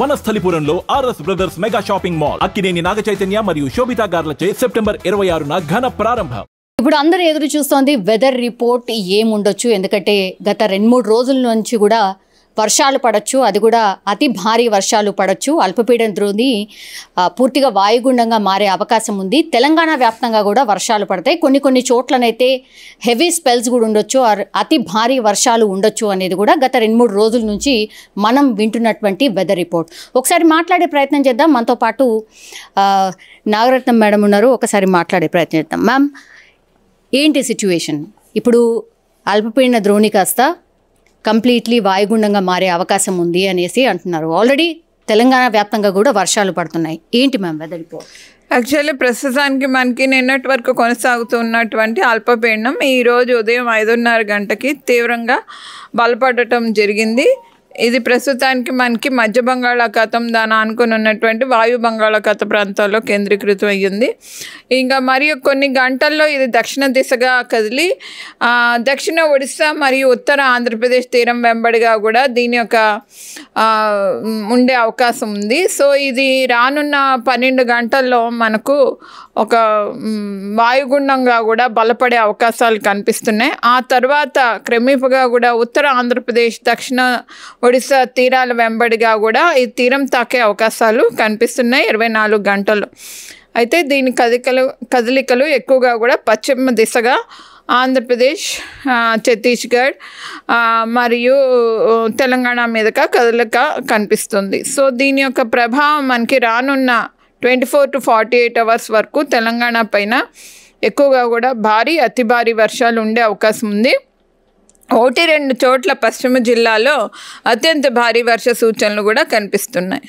వనస్థలిపురంలో RS Brothers mega shopping mall Akkineni Naga Chaitanya మరియు Sobhita గార్లచే September 26న ఘన ప్రారంభం. ఇప్పుడు అందరూ ఎదురు చూస్తోంది వెదర్ రిపోర్ట్ ఏముండొచ్చు. ఎందుకంటే గత 2-3 రోజుల నుంచి కూడా వర్షాలు పడవచ్చు, అది కూడా అతి భారీ వర్షాలు పడవచ్చు. అల్పపీడన ద్రోణి పూర్తిగా వాయుగుండంగా మారే అవకాశం ఉంది. తెలంగాణ వ్యాప్తంగా కూడా వర్షాలు పడతాయి. కొన్ని చోట్లనైతే హెవీ స్పెల్స్ కూడా ఉండొచ్చు, అతి భారీ వర్షాలు ఉండొచ్చు అనేది కూడా గత 2-3 రోజుల నుంచి మనం వింటున్నటువంటి వెదర్ రిపోర్ట్. ఒకసారి మాట్లాడే ప్రయత్నం చేద్దాం. మనతో పాటు నాగరత్నం మేడం ఉన్నారు, ఒకసారి మాట్లాడే ప్రయత్నం చేద్దాం. మ్యామ్, ఏంటి సిచ్యువేషన్? ఇప్పుడు అల్పపీడన ద్రోణి కాస్త కంప్లీట్లీ వాయుగుండంగా మారే అవకాశం ఉంది అనేసి అంటున్నారు. ఆల్రెడీ తెలంగాణ వ్యాప్తంగా కూడా వర్షాలు పడుతున్నాయి. ఏంటి మ్యామ్ వెదర్ రిపోర్ట్? యాక్చువల్లీ ప్రస్తుతానికి మనకి నిన్నటి వరకు కొనసాగుతున్నటువంటి అల్పపీడనం ఈరోజు ఉదయం 5:30 గంటకి తీవ్రంగా బలపడటం జరిగింది. ఇది ప్రస్తుతానికి మనకి మధ్య బంగాళాఖాతం దాని ఆనుకొని ఉన్నటువంటి వాయు బంగాళాఖాత ప్రాంతాల్లో కేంద్రీకృతం అయ్యింది. ఇంకా మరియు కొన్ని గంటల్లో ఇది దక్షిణ దిశగా కదిలి దక్షిణ ఒడిశా మరియు ఉత్తర ఆంధ్రప్రదేశ్ తీరం వెంబడిగా కూడా దీని యొక్క ఉండే అవకాశం ఉంది. సో ఇది రానున్న 12 గంటల్లో మనకు ఒక వాయుగుండంగా కూడా బలపడే అవకాశాలు కనిపిస్తున్నాయి. ఆ తర్వాత క్రమేపగా కూడా ఉత్తర ఆంధ్రప్రదేశ్ దక్షిణ ఒడిశా తీరాల వెంబడిగా కూడా ఈ తీరం తాకే అవకాశాలు కనిపిస్తున్నాయి 24 గంటలు. అయితే దీని కదలికలు ఎక్కువగా కూడా పశ్చిమ దిశగా ఆంధ్రప్రదేశ్, ఛత్తీస్గఢ్ మరియు తెలంగాణ మీదుగా కదలిక కనిపిస్తుంది. సో దీని యొక్క ప్రభావం మనకి రానున్న 24 to 48 అవర్స్ వరకు తెలంగాణ పైన ఎక్కువగా కూడా భారీ అతి భారీ వర్షాలు ఉండే అవకాశం ఉంది. 1-2 చోట్ల పశ్చిమ జిల్లాలో అత్యంత భారీ వర్ష సూచనలు కూడా కనిపిస్తున్నాయి.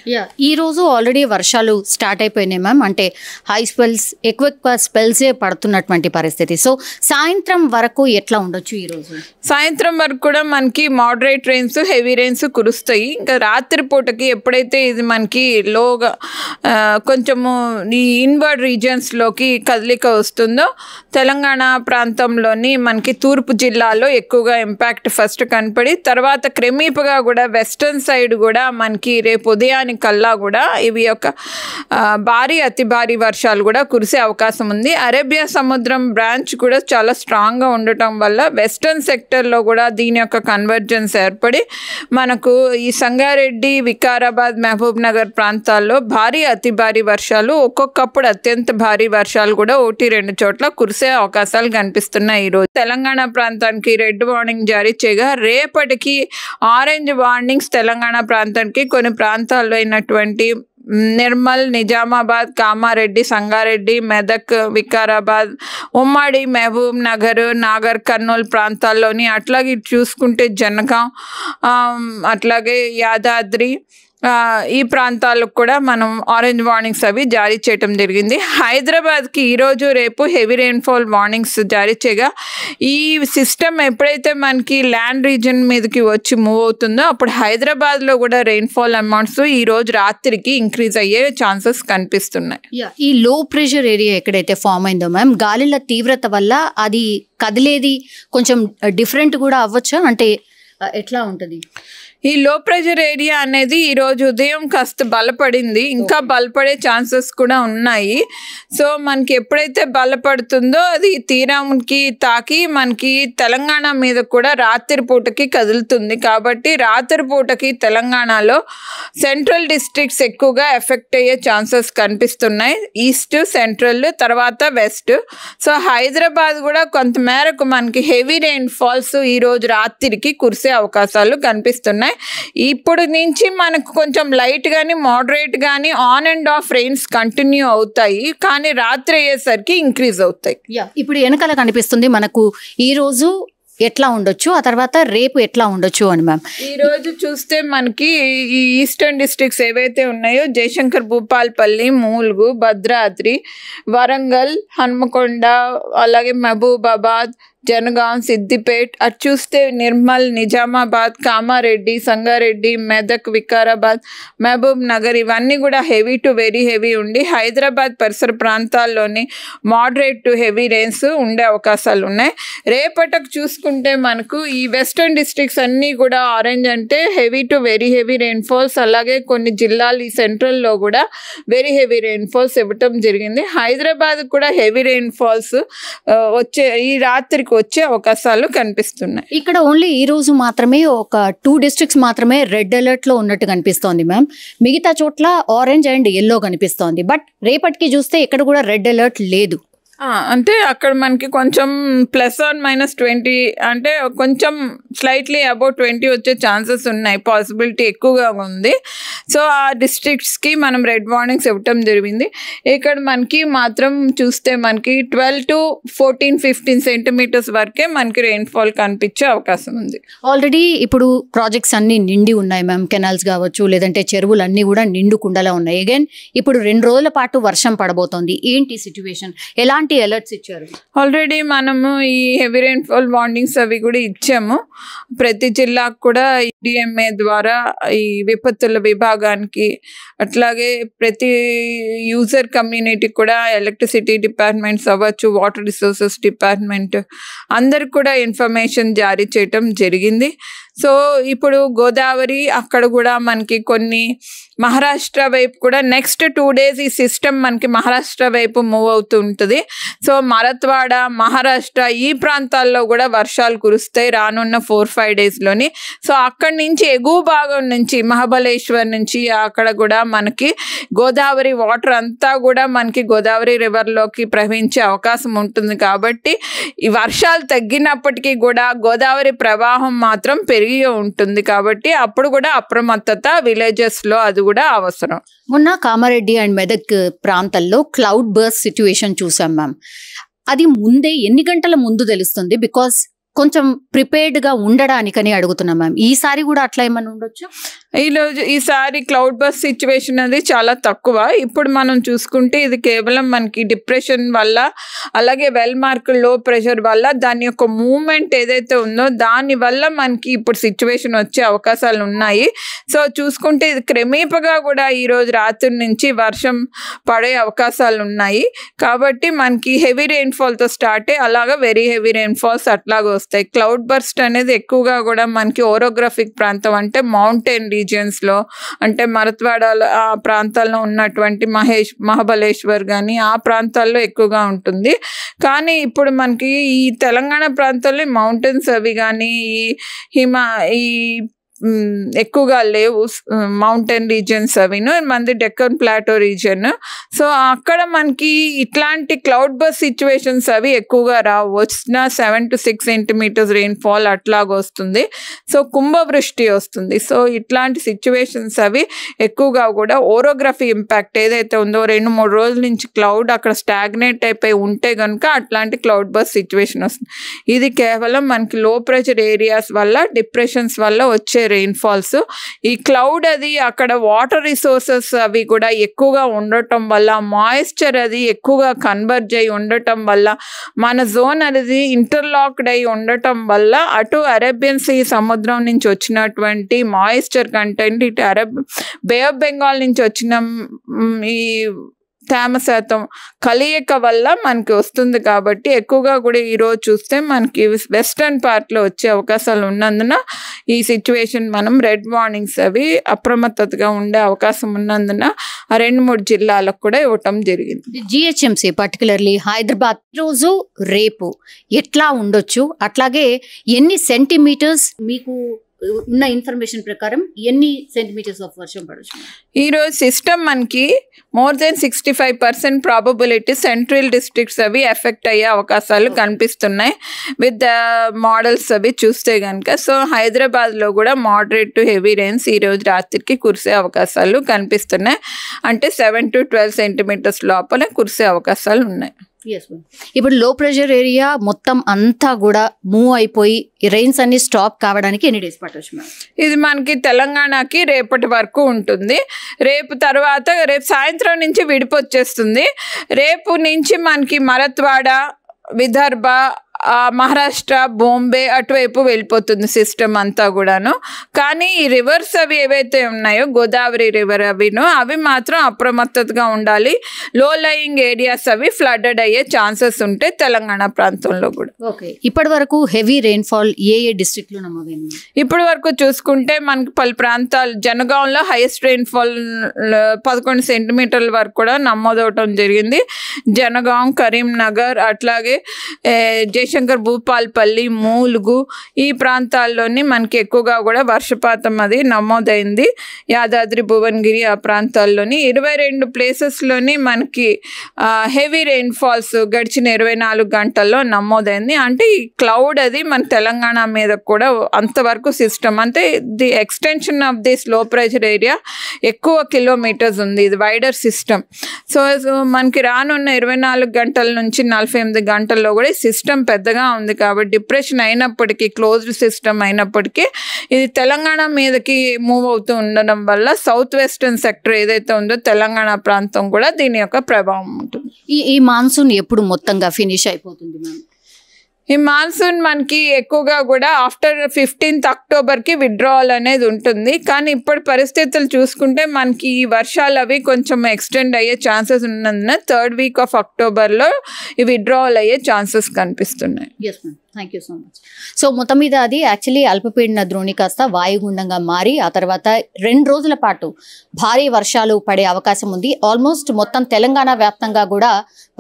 ఈరోజు ఆల్రెడీ వర్షాలు స్టార్ట్ అయిపోయినాయి మ్యామ్. అంటే హై స్పెల్స్, ఎక్కువ స్పెల్సే పడుతున్నటువంటి పరిస్థితి. సో సాయంత్రం వరకు ఎట్లా ఉండొచ్చు ఈరోజు? సాయంత్రం వరకు కూడా మనకి మోడరేట్ రెయిన్స్, హెవీ రెయిన్స్ కురుస్తాయి. ఇంకా రాత్రిపూటకి ఎప్పుడైతే ఇది మనకి లోగా కొంచెము ఈ ఇన్వర్డ్ రీజియన్స్లోకి కదలిక వస్తుందో తెలంగాణ ప్రాంతంలోని మనకి తూర్పు జిల్లాలో ఎక్కువగా ఇంపాక్ట్ ఫస్ట్ కనపడి తర్వాత క్రమేపగా కూడా వెస్టర్న్ సైడ్ కూడా మనకి రేపు ఉదయానికల్లా కూడా ఇవి యొక్క భారీ అతి భారీ వర్షాలు కూడా కురిసే అవకాశం ఉంది. అరేబియా సముద్రం బ్రాంచ్ కూడా చాలా స్ట్రాంగ్గా ఉండటం వల్ల వెస్టర్న్ సెక్టర్లో కూడా దీని యొక్క కన్వర్జెన్స్ ఏర్పడి మనకు ఈ సంగారెడ్డి, వికారాబాద్, మహబూబ్ నగర్ ప్రాంతాల్లో భారీ అతి భారీ వర్షాలు, ఒక్కొక్కప్పుడు అత్యంత భారీ వర్షాలు కూడా 1-2 చోట్ల కురిసే అవకాశాలు కనిపిస్తున్నాయి. ఈరోజు తెలంగాణ ప్రాంతానికి రెడ్ వార్నింగ్ జారీ చేయగా రేపటికి ఆరెంజ్ వార్నింగ్స్ తెలంగాణ ప్రాంతానికి కొన్ని ప్రాంతాల్లో అయినటువంటి నిర్మల్, నిజామాబాద్, కామారెడ్డి, సంగారెడ్డి, మెదక్, వికారాబాద్, ఉమ్మడి, మహబూబ్ నగర్, నాగర్ కర్నూలు ప్రాంతాల్లోని అట్లాగే చూసుకుంటే జనగాం, అట్లాగే యాదాద్రి ఈ ప్రాంతాలకు కూడా మనం ఆరెంజ్ వార్నింగ్స్ అవి జారీ చేయటం జరిగింది. హైదరాబాద్కి ఈరోజు రేపు హెవీ రెయిన్ఫాల్ వార్నింగ్స్ జారీ చేయగా ఈ సిస్టమ్ ఎప్పుడైతే మనకి ల్యాండ్ రీజన్ మీదకి వచ్చి మూవ్ అవుతుందో అప్పుడు హైదరాబాద్లో కూడా రెయిన్ఫాల్ అమౌంట్స్ ఈరోజు రాత్రికి ఇంక్రీజ్ అయ్యే ఛాన్సెస్ కనిపిస్తున్నాయి. ఈ లో ప్రెషర్ ఏరియా ఎక్కడైతే ఫామ్ అయిందో మ్యామ్, గాలిల తీవ్రత వల్ల అది కదిలేది కొంచెం డిఫరెంట్ కూడా అవ్వచ్చా? అంటే ఎట్లా ఉంటుంది? ఈ లో ప్రెషర్ ఏరియా అనేది ఈరోజు ఉదయం కాస్త బలపడింది, ఇంకా బలపడే ఛాన్సెస్ కూడా ఉన్నాయి. సో మనకి ఎప్పుడైతే బలపడుతుందో అది తీరానికి తాకి మనకి తెలంగాణ మీద కూడా రాత్రిపూటకి కదులుతుంది. కాబట్టి రాత్రిపూటకి తెలంగాణలో సెంట్రల్ డిస్ట్రిక్ట్స్ ఎక్కువగా ఎఫెక్ట్ అయ్యే ఛాన్సెస్ కనిపిస్తున్నాయి. ఈస్ట్, సెంట్రల్, తర్వాత వెస్ట్. సో హైదరాబాద్ కూడా కొంతమేరకు మనకి హెవీ రెయిన్ ఫాల్స్ ఈరోజు రాత్రికి కురిసే అవకాశాలు కనిపిస్తున్నాయి. ఇప్పుడు నుంచి మనకు కొంచెం లైట్ గానీ మోడరేట్ గానీ on and of rains continue అవుతాయి, కానీ రాత్రి అయ్యేసరికి ఇంక్రీజ్ అవుతాయి. ఇప్పుడు వెనకాల కనిపిస్తుంది మనకు ఈ రోజు ఎట్లా ఉండొచ్చు, ఆ తర్వాత రేపు ఎట్లా ఉండొచ్చు అని మ్యామ్. ఈ రోజు చూస్తే మనకి ఈ ఈస్టర్న్ డిస్ట్రిక్ట్స్ ఏవైతే ఉన్నాయో జయశంకర్, భూపాల్పల్లి, మూల్గు, భద్రాద్రి, వరంగల్, హన్మకొండ, అలాగే మహబూబాబాద్, జనగాం, సిద్దిపేట్, అటు చూస్తే నిర్మల్, నిజామాబాద్, కామారెడ్డి, సంగారెడ్డి, మెదక్, వికారాబాద్, మహబూబ్ నగర్ ఇవన్నీ కూడా హెవీ టు వెరీ హెవీ ఉండి హైదరాబాద్ పరిసర ప్రాంతాల్లోని మోడరేట్ టు హెవీ రెయిన్స్ ఉండే అవకాశాలు ఉన్నాయి. రేపటికి చూసుకుంటే మనకు ఈ వెస్టర్న్ డిస్ట్రిక్ట్స్ అన్నీ కూడా ఆరెంజ్ అంటే heavy to very heavy rainfalls, అలాగే కొన్ని జిల్లాలు ఈ సెంట్రల్లో కూడా వెరీ హెవీ రెయిన్ఫాల్స్ ఇవ్వటం జరిగింది. హైదరాబాద్ కూడా హెవీ రెయిన్ఫాల్స్ ఈ రాత్రికి వచ్చే అవకాశాలు కనిపిస్తున్నాయి. ఇక్కడ ఓన్లీ ఈ రోజు మాత్రమే ఒక 2 districts మాత్రమే రెడ్ అలర్ట్ లో ఉన్నట్టు కనిపిస్తోంది మ్యామ్. మిగతా చోట్ల ఆరెంజ్ అండ్ ఎల్లో కనిపిస్తోంది. బట్ రేపటికి చూస్తే ఇక్కడ కూడా రెడ్ అలర్ట్ లేదు. అంటే అక్కడ మనకి కొంచెం +or-20 అంటే కొంచెం స్లైట్లీ అబౌవ్ 20 వచ్చే ఛాన్సెస్ ఉన్నాయి, పాసిబిలిటీ ఎక్కువగా ఉంది. సో ఆ డిస్ట్రిక్ట్స్కి మనం రెడ్ వార్నింగ్స్ ఇవ్వటం జరిగింది. ఇక్కడ మనకి మాత్రం చూస్తే మనకి 12 to 14-15 సెంటీమీటర్స్ వరకే మనకి రెయిన్ఫాల్ కనిపించే అవకాశం ఉంది. ఆల్రెడీ ఇప్పుడు ప్రాజెక్ట్స్ అన్ని నిండి ఉన్నాయి మ్యామ్. కెనాల్స్ కావచ్చు, లేదంటే చెరువులు అన్నీ కూడా నిండుకుండలా ఉన్నాయి. అగైన్ ఇప్పుడు 2 రోజుల పాటు వర్షం పడబోతోంది. ఏంటి సిచ్యువేషన్, ఎలాంటి అలర్ట్స్ ఇచ్చారు? ఆల్రెడీ మనము ఈ హెవీ రెయిన్ఫాల్ వార్నింగ్స్ అవి కూడా ఇచ్చాము. ప్రతి జిల్లాకు కూడా డిఎంఏ ద్వారా ఈ విపత్తుల విభాగానికి, అట్లాగే ప్రతి యూజర్ కమ్యూనిటీకి కూడా ఎలక్ట్రిసిటీ డిపార్ట్మెంట్స్ అవ్వచ్చు, వాటర్ రిసోర్సెస్ డిపార్ట్మెంట్ అందరికి కూడా ఇన్ఫర్మేషన్ జారీ చేయటం జరిగింది. సో ఇప్పుడు గోదావరి అక్కడ కూడా మనకి కొన్ని మహారాష్ట్ర వైపు కూడా నెక్స్ట్ 2 days ఈ సిస్టమ్ మనకి మహారాష్ట్ర వైపు మూవ్ అవుతూ ఉంటుంది. సో మరత్వాడ, మహారాష్ట్ర ఈ ప్రాంతాల్లో కూడా వర్షాలు కురుస్తాయి రానున్న 4-5 daysలోని. సో అక్కడి నుంచి ఎగువ భాగం నుంచి మహాబలేశ్వర్ నుంచి అక్కడ కూడా మనకి గోదావరి వాటర్ అంతా కూడా మనకి గోదావరి రివర్లోకి ప్రవహించే అవకాశం ఉంటుంది. కాబట్టి ఈ వర్షాలు తగ్గినప్పటికీ కూడా గోదావరి ప్రవాహం మాత్రం పెరిగి ఉంటుంది. కాబట్టి అప్పుడు కూడా అప్రమత్తత విలేజెస్లో అది కూడా అవసరం. మొన్న కామారెడ్డి అండ్ మెదక్ ప్రాంతాల్లో క్లౌడ్ బర్స్ట్ సిచ్యువేషన్ చూసాం మ్యామ్. అది ముందే ఎన్ని గంటల ముందు తెలుస్తుంది? బికాస్ కొంచెం ప్రిపేర్డ్గా ఉండడానికని అడుగుతున్నాం మ్యామ్. ఈసారి కూడా అట్లా ఏమైనా ఉండొచ్చు? ఈసారి క్లౌడ్ బర్స్ట్ సిచ్యువేషన్ అనేది చాలా తక్కువ. ఇప్పుడు మనం చూసుకుంటే ఇది కేవలం మనకి డిప్రెషన్ వల్ల, అలాగే వెల్ మార్క్ లో ప్రెషర్ వల్ల దాని యొక్క మూవ్మెంట్ ఏదైతే ఉందో దాని వల్ల మనకి ఇప్పుడు సిచ్యువేషన్ వచ్చే అవకాశాలు ఉన్నాయి. సో చూసుకుంటే ఇది క్రమేపగా కూడా ఈరోజు రాత్రి నుంచి వర్షం పడే అవకాశాలు ఉన్నాయి. కాబట్టి మనకి హెవీ రెయిన్ఫాల్తో స్టార్ట్ అయ్యి అలాగా వెరీ హెవీ రెయిన్ఫాల్స్ అట్లాగా వస్తాయి. క్లౌడ్ బర్స్ట్ అనేది ఎక్కువగా కూడా మనకి ఓరోగ్రఫిక్ ప్రాంతం అంటే మౌంటైన్ రీజియన్స్లో, అంటే మరత్వాడ ఆ ప్రాంతాల్లో ఉన్నటువంటి మహాబలేశ్వర్ కానీ ఆ ప్రాంతాల్లో ఎక్కువగా ఉంటుంది. కానీ ఇప్పుడు మనకి ఈ తెలంగాణ ప్రాంతాల్లో మౌంటైన్స్ అవి కానీ ఈ ఎక్కువగా లేవు, మౌంటైన్ రీజియన్స్ అవిను, మనది డెక్కన్ ప్లాటో రీజియన్. సో అక్కడ మనకి ఇట్లాంటి క్లౌడ్ బర్స్ట్ సిచ్యువేషన్స్ అవి ఎక్కువగా రావు. వచ్చిన 7 to 6 సెంటీమీటర్స్ రెయిన్ఫాల్ అట్లాగ వస్తుంది. సో కుంభవృష్టి వస్తుంది. సో ఇట్లాంటి సిచ్యువేషన్స్ అవి ఎక్కువగా కూడా ఓరోగ్రఫీ ఇంపాక్ట్ ఏదైతే ఉందో 2-3 రోజుల నుంచి క్లౌడ్ అక్కడ స్టాగ్నేట్ అయిపోయి ఉంటే కనుక అట్లాంటి క్లౌడ్ బర్స్ట్ సిచ్యువేషన్ వస్తుంది. ఇది కేవలం మనకి లో ప్రెషర్ ఏరియాస్ వల్ల, డిప్రెషన్స్ వల్ల వచ్చే రెయిన్ఫాల్స్. ఈ క్లౌడ్ అది అక్కడ వాటర్ రిసోర్సెస్ అవి కూడా ఎక్కువగా ఉండటం వల్ల, మాయిశ్చర్ అది ఎక్కువగా కన్వర్జ్ అయి ఉండటం వల్ల, మన జోన్ అనేది ఇంటర్లాక్డ్ అయి ఉండటం వల్ల అటు అరేబియన్ సీ సముద్రం నుంచి వచ్చినటువంటి మాయిశ్చర్ కంటెంట్, ఇటు బే ఆఫ్ బెంగాల్ నుంచి వచ్చిన ఈ తేమ శాతం కలయిక వల్ల మనకి వస్తుంది. కాబట్టి ఎక్కువగా కూడా ఈరోజు చూస్తే మనకి వెస్టర్న్ పార్ట్లో వచ్చే అవకాశాలు ఉన్నందున ఈ సిచ్యువేషన్ మనం రెడ్ వార్నింగ్స్ అవి అప్రమత్తతగా ఉండే అవకాశం ఉన్నందున ఆ 2-3 జిల్లాలకు కూడా ఇవ్వటం జరిగింది. జిహెచ్ఎంసీ పర్టికులర్లీ హైదరాబాద్ రోజు రేపు ఎట్లా ఉండొచ్చు, అట్లాగే ఎన్ని సెంటీమీటర్స్ మీకు ఉన్న ఇన్ఫర్మేషన్ ప్రకారం ఎన్ని సెంటీమీటర్స్ ఆఫ్ వర్షం పడవచ్చు? ఈరోజు సిస్టమ్ మనకి more than 65% probability central districts అవి ఎఫెక్ట్ అయ్యే అవకాశాలు కనిపిస్తున్నాయి విత్ ద మోడల్స్ అవి చూస్తే కనుక. సో హైదరాబాద్లో కూడా మోడరేట్ టు హెవీ రెయిన్స్ ఈరోజు రాత్రికి కురిసే అవకాశాలు కనిపిస్తున్నాయి. అంటే 7 to 12 సెంటీమీటర్స్ లోపల కురిసే అవకాశాలు ఉన్నాయి. ఇప్పుడు లో ప్రెషర్ ఏరియా మొత్తం అంతా కూడా మూవ్ అయిపోయి రెయిన్స్ అన్ని స్టాప్ కావడానికి ఎన్ని డేస్ పట్టవచ్చు మ్యామ్? ఇది మనకి తెలంగాణకి రేపటి వరకు ఉంటుంది. రేపు సాయంత్రం నుంచి విడిపొచ్చేస్తుంది. రేపు నుంచి మనకి మరత్వాడ, విదర్భ, మహారాష్ట్ర, బాంబే అటువైపు వెళ్ళిపోతుంది సిస్టమ్ అంతా కూడాను. కానీ ఈ రివర్స్ అవి ఏవైతే ఉన్నాయో గోదావరి రివర్ అవి మాత్రం అప్రమత్తతగా ఉండాలి. లో లయింగ్ ఏరియాస్ అవి ఫ్లడెడ్ అయ్యే ఛాన్సెస్ ఉంటాయి తెలంగాణ ప్రాంతంలో కూడా. ఓకే, ఇప్పటి వరకు హెవీ రెయిన్ఫాల్ ఏ డిస్ట్రిక్ట్లో నమోదైంది? ఇప్పటి వరకు చూసుకుంటే మనకి పలు ప్రాంతాలు, జనగాంలో హైయెస్ట్ రెయిన్ఫాల్ 11 సెంటీమీటర్ల వరకు కూడా నమోదవటం జరిగింది. జనగాం, కరీంనగర్, అట్లాగే జయశంకర్ భూపాల్పల్లి, మూలుగు ఈ ప్రాంతాల్లోని మనకి ఎక్కువగా కూడా వర్షపాతం అది నమోదైంది. యాదాద్రి, భువనగిరి ఆ ప్రాంతాల్లోని 22 ప్లేసెస్లోని మనకి హెవీ రెయిన్ఫాల్స్ గడిచిన 24 గంటల్లో నమోదైంది. అంటే ఈ క్లౌడ్ అది మన తెలంగాణ మీద కూడా అంతవరకు సిస్టమ్, అంటే ది ఎక్స్టెన్షన్ ఆఫ్ దిస్ లో ప్రెషర్ ఏరియా ఎక్కువ కిలోమీటర్స్ ఉంది. ఇది వైడర్ సిస్టమ్. సో మనకి రానున్న 24 గంటల నుంచి 48 గంటల్లో కూడా ఈ సిస్టమ్ పెద్దగా ఉంది కాబట్టి డిప్రెషన్ అయినప్పటికీ, క్లోజ్డ్ సిస్టమ్ అయినప్పటికీ ఇది తెలంగాణ మీదకి మూవ్ అవుతూ ఉండడం వల్ల సౌత్ వెస్టర్న్ సెక్టర్ ఏదైతే ఉందో తెలంగాణ ప్రాంతం కూడా దీని యొక్క ప్రభావం ఉంటుంది. ఈ మాన్సూన్ ఎప్పుడు మొత్తంగా ఫినిష్ అయిపోతుంది మ్యామ్? ఈ మాన్సూన్ మనకి ఎక్కువగా కూడా ఆఫ్టర్ 15th అక్టోబర్కి విత్డ్రావల్ అనేది ఉంటుంది. కానీ ఇప్పటి పరిస్థితులు చూసుకుంటే మనకి ఈ వర్షాలు అవి కొంచెం ఎక్స్టెండ్ అయ్యే ఛాన్సెస్ ఉన్నందున 3rd week of అక్టోబర్లో ఈ విత్డ్రావల్ అయ్యే ఛాన్సెస్ కనిపిస్తున్నాయి. Yes ma'am, thank you so much. So మొత్తం మీద అది యాక్చువల్లీ అల్పపీడన ద్రోణి కాస్త వాయుగుండంగా మారి ఆ తర్వాత 2 రోజుల పాటు భారీ వర్షాలు పడే అవకాశం ఉంది. ఆల్మోస్ట్ మొత్తం తెలంగాణ వ్యాప్తంగా కూడా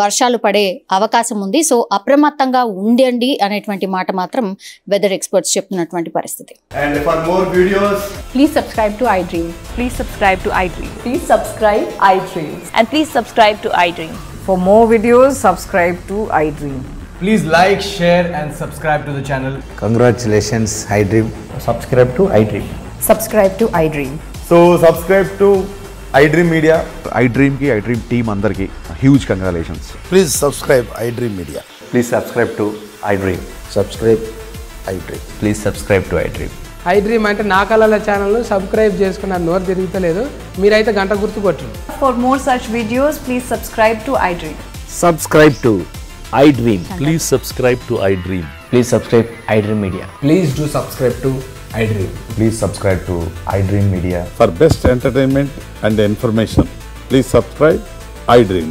వర్షాలు పడే అవకాశం ఉంది. సో అప్రమత్తంగా ఉండండి అనేటువంటి మాట మాత్రం వెదర్ ఎక్స్పర్ట్స్ చెప్తున్నటువంటి పరిస్థితి. And for more videos, Please subscribe to iDream. Please subscribe to iDream. Please subscribe iDream. And please subscribe to iDream. For more videos, subscribe to iDream. please like, share and subscribe to the channel. Congratulations, iDream. Subscribe to iDream. Subscribe to iDream. So subscribe to iDream Media. iDream की iDream team अंदर की huge congratulations. Please subscribe iDream Media. Please subscribe to iDream. Subscribe iDream. Please subscribe to iDream. iDream అంటే నా కళల channel subscribe చేసుకున్న నోరు తిరుగుతలేదు, మీరైతే గంట గుర్తు కొట్టండి. For more such videos, please subscribe to iDream. Subscribe to iDream. Please subscribe to iDream. Please subscribe iDream Media. Please do subscribe to iDream. Please subscribe to iDream Media. For best entertainment and information, please subscribe iDream.